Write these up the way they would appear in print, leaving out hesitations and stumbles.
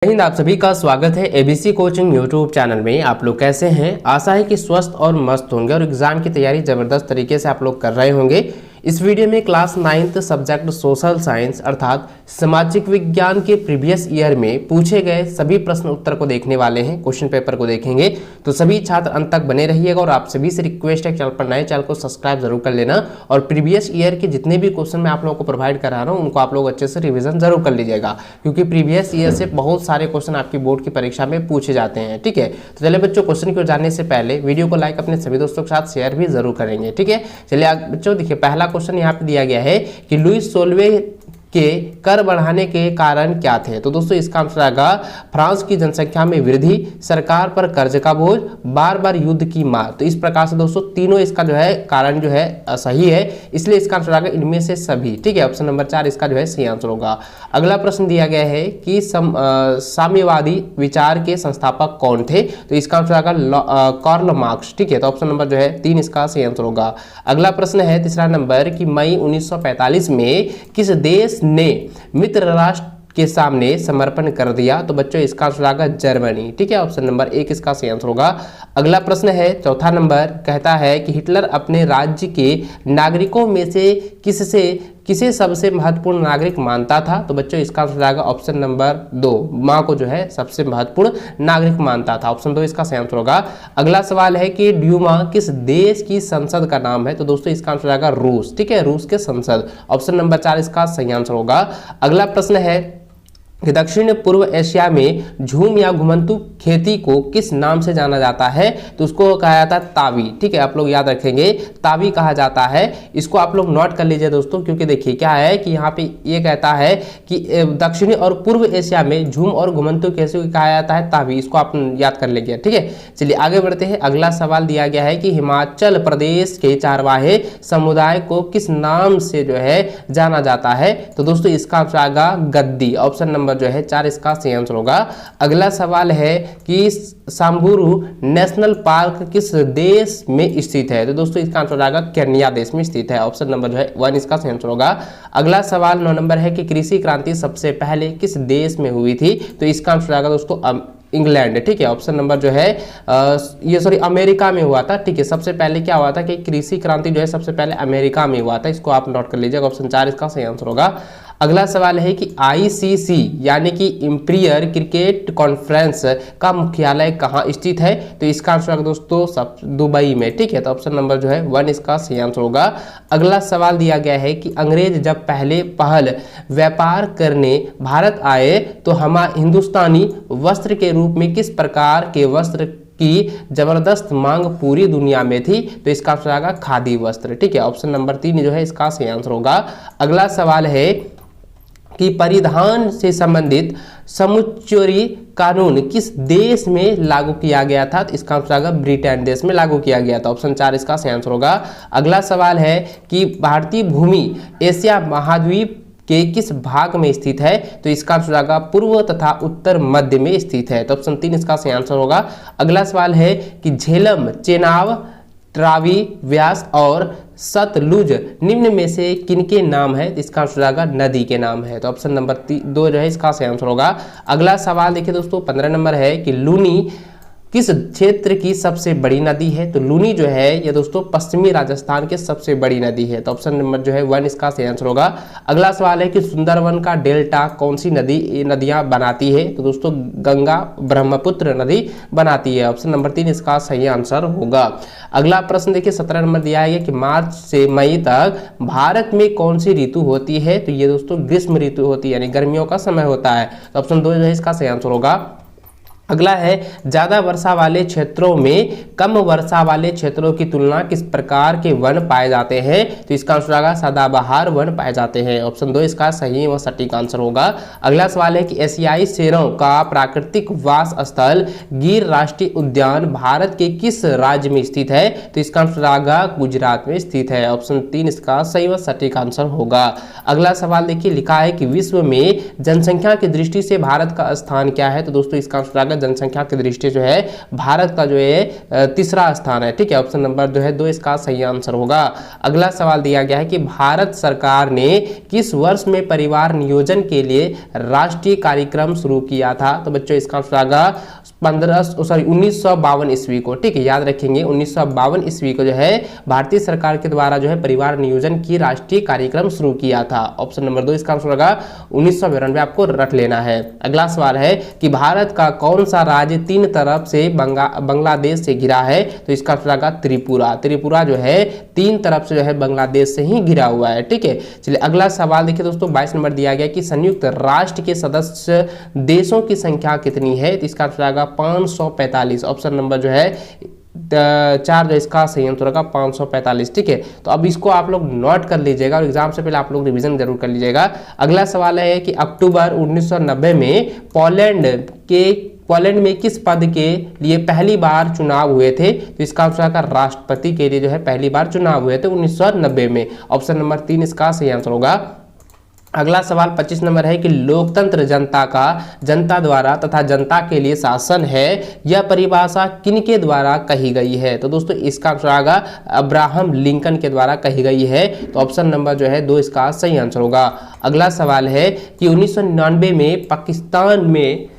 जय हिंद। आप सभी का स्वागत है एबीसी कोचिंग यूट्यूब चैनल में। आप लोग कैसे हैं? आशा है कि स्वस्थ और मस्त होंगे और एग्जाम की तैयारी जबरदस्त तरीके से आप लोग कर रहे होंगे। इस वीडियो में class 9th subject social science अर्थात सामाजिक विज्ञान के प्रीवियस ईयर में पूछे गए सभी प्रश्न उत्तर को देखने वाले हैं, क्वेश्चन पेपर को देखेंगे। तो सभी छात्र अंत तक बने रहिएगा और आप सभी से रिक्वेस्ट है चैनल पर नए चैनल को सब्सक्राइब जरूर कर लेना और प्रीवियस ईयर के जितने भी क्वेश्चन मैं आप लोगों को प्रोवाइड करा रहा हूँ उनको आप लोग अच्छे से रिविजन जरूर कर लीजिएगा, क्योंकि प्रीवियस ईयर से बहुत सारे क्वेश्चन आपकी बोर्ड की परीक्षा में पूछे जाते हैं। ठीक है, तो चलिए बच्चों, क्वेश्चन की ओर जाने से पहले वीडियो को लाइक अपने सभी दोस्तों के साथ शेयर भी जरूर करेंगे। ठीक है, चलिए बच्चों देखिए, पहला क्वेश्चन यहाँ पे दिया गया है कि लुईस 16वें के कर बढ़ाने के कारण क्या थे। तो दोस्तों इसका आंसर आएगा फ्रांस की जनसंख्या में वृद्धि, सरकार पर कर्ज का बोझ, बार बार युद्ध की मार। तो इस प्रकार से दोस्तों तीनों इसका जो है कारण जो है सही है, इसलिए इसका आंसर आएगा इनमें से सभी। ठीक है, ऑप्शन नंबर 4 इसका जो है सही आंसर होगा। अगला प्रश्न दिया गया है कि साम्यवादी विचार के संस्थापक कौन थे। तो इसका आंसर आएगा कार्ल मार्क्स। ठीक है, तो ऑप्शन नंबर जो है 3 इसका सही आंसर होगा। अगला प्रश्न है तीसरा नंबर कि मई 1945 में किस देश ने मित्र राष्ट्र के सामने समर्पण कर दिया। तो बच्चों इसका आंसर आएगा जर्मनी। ठीक है, ऑप्शन नंबर 1 इसका सही आंसर होगा। अगला प्रश्न है चौथा नंबर, कहता है कि हिटलर अपने राज्य के नागरिकों में से किसे सबसे महत्वपूर्ण नागरिक मानता था। तो बच्चों इसका आंसर आएगा ऑप्शन नंबर 2, मां को जो है सबसे महत्वपूर्ण नागरिक मानता था। ऑप्शन 2 इसका सही आंसर होगा। अगला सवाल है कि ड्यूमा किस देश की संसद का नाम है। तो दोस्तों इसका आंसर आएगा रूस। ठीक है, रूस के संसद। ऑप्शन नंबर 4 इसका सही आंसर होगा। अगला प्रश्न है कि दक्षिण पूर्व एशिया में झूम या घुमंतु खेती को किस नाम से जाना जाता है। तो उसको कहा जाता है तावी। ठीक है, आप लोग याद रखेंगे, तावी कहा जाता है। इसको आप लोग नोट कर लीजिए दोस्तों, क्योंकि देखिए क्या है कि यहाँ पे ये कहता है कि दक्षिणी और पूर्व एशिया में झूम और घुमंतु खेती को कहा जाता है तावी। इसको आप याद कर लीजिए। ठीक है, चलिए आगे बढ़ते हैं। अगला सवाल दिया गया है कि हिमाचल प्रदेश के चारवाहे समुदाय को किस नाम से जो है जाना जाता है। तो दोस्तों इसका आंसर आएगा गद्दी। ऑप्शन नंबर जो है 4 इसका सही आंसर होगा। अगला सवाल है कि सांबुरू नेशनल पार्क किस देश में स्थित है। तो दोस्तों इसका आंसर आएगा केन्या देश में स्थित है। ऑप्शन नंबर जो है 1 इसका सही आंसर होगा। अगला सवाल 9 नंबर है कि कृषि क्रांति सबसे पहले किस देश में हुई थी। तो इसका आंसर आएगा दोस्तों इंग्लैंड। ठीक है, ऑप्शन नंबर जो है अमेरिका में हुआ था। ठीक है, सबसे पहले क्या हुआ था कि कृषि क्रांति जो है सबसे पहले अमेरिका में हुआ था। इसको आप नोट कर लीजिएगा। ऑप्शन 4 इसका सही आंसर होगा। अगला सवाल है कि ICC यानी कि इंपीरियल क्रिकेट कॉन्फ्रेंस का मुख्यालय कहाँ स्थित है। तो इसका आंसर होगा दोस्तों सब दुबई में। ठीक है, तो ऑप्शन नंबर जो है 1 इसका सही आंसर होगा। अगला सवाल दिया गया है कि अंग्रेज जब पहल व्यापार करने भारत आए तो हम हिंदुस्तानी वस्त्र के रूप में किस प्रकार के वस्त्र की जबरदस्त मांग पूरी दुनिया में थी। तो इसका आंसर आएगा खादी वस्त्र। ठीक है, ऑप्शन नंबर 3 जो है इसका सही आंसर होगा। अगला सवाल है कि परिधान से संबंधित समुच्चयी कानून किस देश में लागू किया गया था। तो इसका आंसर आएगा ब्रिटेन देश में लागू किया गया था। ऑप्शन 4 इसका सही आंसर होगा। अगला सवाल है कि भारतीय भूमि एशिया महाद्वीप के किस भाग में स्थित है। तो इसका आंसर आएगा पूर्व तथा उत्तर मध्य में स्थित है। तो ऑप्शन 3 इसका सही आंसर होगा। अगला सवाल है कि झेलम, चेनाब, रावी, व्यास और सतलुज निम्न में से किनके नाम है। इसका आंसर आएगा नदी के नाम है। तो ऑप्शन नंबर 2 जो है इसका सही आंसर होगा। अगला सवाल देखिए दोस्तों 15 नंबर है कि लूनी किस क्षेत्र की सबसे बड़ी नदी है। तो लूनी जो है ये दोस्तों पश्चिमी राजस्थान के सबसे बड़ी नदी है। तो ऑप्शन नंबर जो है 1 इसका सही आंसर होगा। अगला सवाल है कि सुंदरवन का डेल्टा कौन सी नदियां बनाती है। तो दोस्तों गंगा ब्रह्मपुत्र नदी बनाती है। ऑप्शन नंबर 3 इसका सही आंसर होगा। अगला प्रश्न देखिए 17 नंबर दिया है कि मार्च से मई तक भारत में कौन सी ऋतु होती है। तो ये दोस्तों ग्रीष्म ऋतु होती है, यानी गर्मियों का समय होता है। तो ऑप्शन 2 जो है इसका सही आंसर होगा। अगला है ज्यादा वर्षा वाले क्षेत्रों में कम वर्षा वाले क्षेत्रों की तुलना किस प्रकार के वन पाए जाते हैं। तो इसका आंसर आएगा सदाबहार वन पाए जाते हैं। ऑप्शन 2 इसका सही व सटीक आंसर होगा। अगला सवाल है कि एशियाई शेरों का प्राकृतिक वास स्थल गिर राष्ट्रीय उद्यान भारत के किस राज्य में स्थित है। तो इसका आंसर आएगा गुजरात में स्थित है। ऑप्शन 3 इसका सही व सटीक आंसर होगा। अगला सवाल देखिए लिखा है कि विश्व में जनसंख्या की दृष्टि से भारत का स्थान क्या है। तो दोस्तों इसका आंसर आएगा जनसंख्या की दृष्टि जो है भारत का जो है तीसरा स्थान है। ठीक है, ऑप्शन नंबर जो है 2 इसका सही आंसर होगा। अगला सवाल दिया गया है कि भारत सरकार ने किस वर्ष में परिवार नियोजन के लिए राष्ट्रीय कार्यक्रम शुरू किया था? तो बच्चों इसका आंसर आएगा 1952 ईस्वी को। ठीक है, याद रखेंगे 1952 ईस्वी को जो है भारतीय सरकार के द्वारा जो है परिवार नियोजन की राष्ट्रीय कार्यक्रम शुरू किया था। ऑप्शन नंबर 2 इसका आंसर होगा 1992, आपको रट लेना है। अगला सवाल है कि भारत का कौन सा राज्य 3 तरफ से बांग्लादेश से घिरा है? तो इसका आंसर आएगा त्रिपुरा। त्रिपुरा जो है 3 तरफ से जो है बांग्लादेश से ही घिरा हुआ है। ठीक है, चलिए अगला सवाल देखिए दोस्तों, 22 नंबर दिया गया कि संयुक्त राष्ट्र के सदस्य देशों की संख्या कितनी है? तो इसका आंसर आएगा 545। ऑप्शन नंबर जो है 4 जो इसका सही आंसर होगा 545। ठीक है, तो अब इसको आप लोग नोट कर लीजिएगा और एग्जाम से पहले आप लोग रिवीजन जरूर कर लीजिएगा। अगला सवाल है कि अक्टूबर 1990 में पोलैंड में किस पद के लिए पहली बार चुनाव हुए थे? तो इसका आंसर है राष्ट्रपति के लिए जो है पहली बार चुनाव हुए थे 1990 में। ऑप्शन नंबर 3 इसका सही आंसर होगा। अगला सवाल 25 नंबर है कि लोकतंत्र जनता द्वारा तथा जनता के लिए शासन है, यह परिभाषा किनके द्वारा कही गई है? तो दोस्तों इसका आंसर आएगा अब्राहम लिंकन के द्वारा कही गई है। तो ऑप्शन नंबर जो है 2 इसका सही आंसर होगा। अगला सवाल है कि 1999 में पाकिस्तान में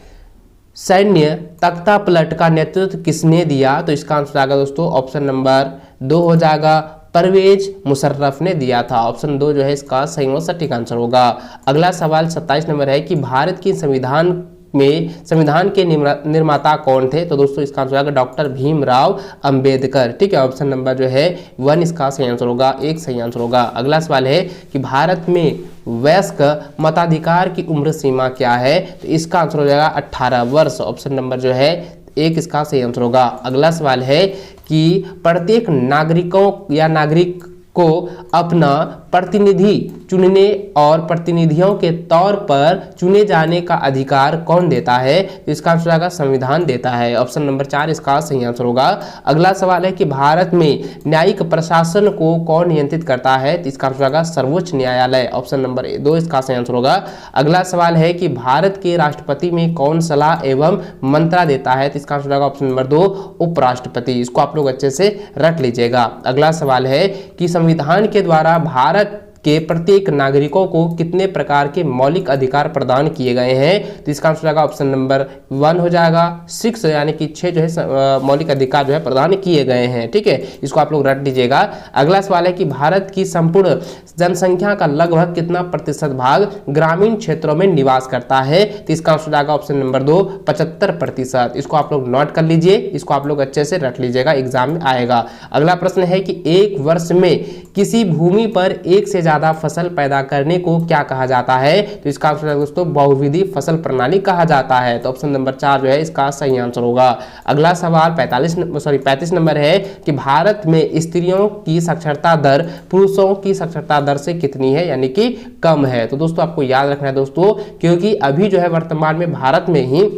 सैन्य तख्तापलट का नेतृत्व किसने दिया? तो इसका आंसर आएगा दोस्तों ऑप्शन नंबर 2 हो जाएगा, परवेज मुशर्रफ ने दिया था। ऑप्शन 2 जो है इसका सही और सटीक आंसर होगा। अगला सवाल 27 नंबर है कि भारत की संविधान के निर्माता कौन थे? तो दोस्तों इसका आंसर होगा डॉक्टर भीमराव अंबेडकर। ठीक है, ऑप्शन नंबर जो है 1 इसका सही आंसर होगा, 1 सही आंसर होगा। अगला सवाल है कि भारत में वयस्क मताधिकार की उम्र सीमा क्या है? तो इसका आंसर हो जाएगा 18 वर्ष। ऑप्शन नंबर जो है 1 इसका सही आंसर होगा। अगला सवाल है कि प्रत्येक नागरिक को अपना प्रतिनिधि चुनने और प्रतिनिधियों के तौर पर चुने जाने का अधिकार कौन देता है? तो इसका आंसर आएगा संविधान देता है। ऑप्शन नंबर 4 इसका सही आंसर होगा। अगला सवाल है कि भारत में न्यायिक प्रशासन को कौन नियंत्रित करता है? तो इसका आंसर आएगा सर्वोच्च न्यायालय। ऑप्शन नंबर 2 इसका सही आंसर होगा। अगला सवाल है कि भारत के राष्ट्रपति में कौन सलाह एवं मंत्रा देता है? तो इसका आंसर आएगा ऑप्शन नंबर 2 उपराष्ट्रपति। इसको आप लोग अच्छे से रट लीजिएगा। अगला सवाल है कि संविधान के द्वारा भारत के प्रत्येक नागरिकों को कितने प्रकार के मौलिक अधिकार प्रदान किए गए हैं? तो इसका आंसर आएगा ऑप्शन नंबर 1 हो जाएगा, 6 यानी कि 6 जो है मौलिक अधिकार जो है प्रदान किए गए हैं। ठीक है, इसको आप लोग रट दीजिएगा। अगला सवाल है कि भारत की संपूर्ण जनसंख्या का लगभग कितना प्रतिशत भाग ग्रामीण क्षेत्रों में निवास करता है? तो इसका आंसर आएगा ऑप्शन नंबर 2 75%। इसको आप लोग नोट कर लीजिए, इसको आप लोग अच्छे से रट लीजिएगा, एग्जाम में आएगा। अगला प्रश्न है कि एक वर्ष में किसी भूमि पर एक से ज्यादा फसल पैदा करने को क्या कहा जाता है? तो इसका आंसर है दोस्तों बहुविधि फसल प्रणाली कहा जाता है। तो ऑप्शन नंबर 4 जो है इसका सही आंसर होगा। अगला सवाल 35 नंबर है कि भारत में स्त्रियों की साक्षरता दर पुरुषों की साक्षरता दर से कितनी है, यानी कि कम है। तो दोस्तों आपको याद रखना है दोस्तों, क्योंकि अभी जो है वर्तमान में भारत में ही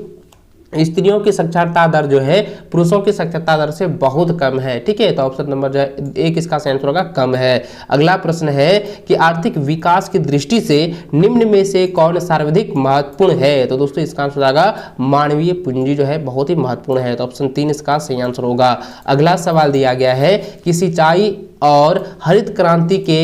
स्त्रियों की साक्षरता दर जो है पुरुषों की साक्षरता दर से बहुत कम है। ठीक है, तो ऑप्शन नंबर जो है 1 इसका आंसर होगा कम है। अगला प्रश्न है कि आर्थिक विकास की दृष्टि से निम्न में से कौन सर्वाधिक महत्वपूर्ण है? तो दोस्तों इसका आंसर आएगा मानवीय पूंजी जो है बहुत ही महत्वपूर्ण है। तो ऑप्शन 3 इसका सही आंसर होगा। अगला सवाल दिया गया है कि सिंचाई और हरित क्रांति के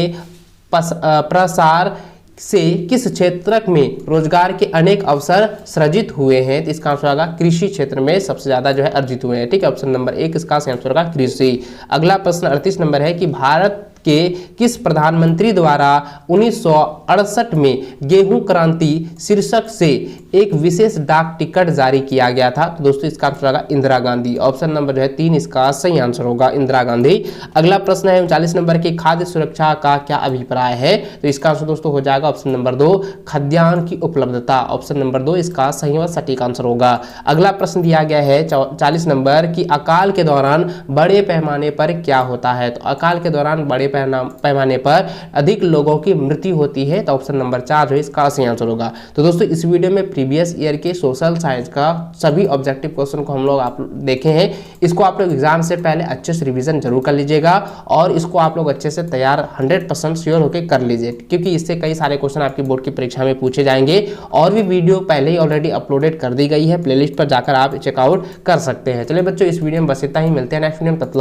प्रसार से किस क्षेत्र में रोजगार के अनेक अवसर सृजित हुए हैं? तो इसका आंसर आएगा कृषि क्षेत्र में सबसे ज्यादा जो है अर्जित हुए हैं। ठीक है, ऑप्शन नंबर 1 इसका आंसर होगा कृषि। अगला प्रश्न 38 नंबर है कि भारत के किस प्रधानमंत्री द्वारा 1968 में गेहूं क्रांति शीर्षक से एक विशेष डाक टिकट जारी किया गया था? तो दोस्तों इसका आंसर होगा इंदिरा गांधी। ऑप्शन नंबर जो है 3 इसका सही आंसर होगा, इंदिरा गांधी। अगला प्रश्न है 39 नंबर की खाद्य सुरक्षा का क्या अभिप्राय है? तो इसका आंसर दोस्तों हो जाएगा ऑप्शन नंबर 2 खाद्यान्न की उपलब्धता। ऑप्शन नंबर 2 इसका सही व सटीक आंसर होगा। अगला प्रश्न दिया गया है 40 नंबर की अकाल के दौरान बड़े पैमाने पर क्या होता है? तो अकाल के दौरान बड़े पैमाने पर अधिक लोगों की मृत्यु होती है। तो ऑप्शन नंबर 4 जो है इसका सही आंसर होगा। तो दोस्तों इस वीडियो में प्रीवियस ईयर के सोशल साइंस का सभी ऑब्जेक्टिव क्वेश्चन को हम लोग आप देखे हैं, इसको आप लोग एग्जाम से पहले अच्छे से रिवीजन जरूर कर लीजिएगा और इसको आप लोग अच्छे से तैयार 100% श्योर होकर कर लीजिए, क्योंकि इससे कई सारे क्वेश्चन आपकी बोर्ड की परीक्षा में पूछे जाएंगे। और भी वीडियो पहले ही ऑलरेडी अपलोडेड कर दी गई है, प्लेलिस्ट पर जाकर आप चेकआउट कर सकते हैं। चलिए बच्चों, इस वीडियो में बस इतना ही, मिलते हैं नेक्स्ट वीडियो में, तब तक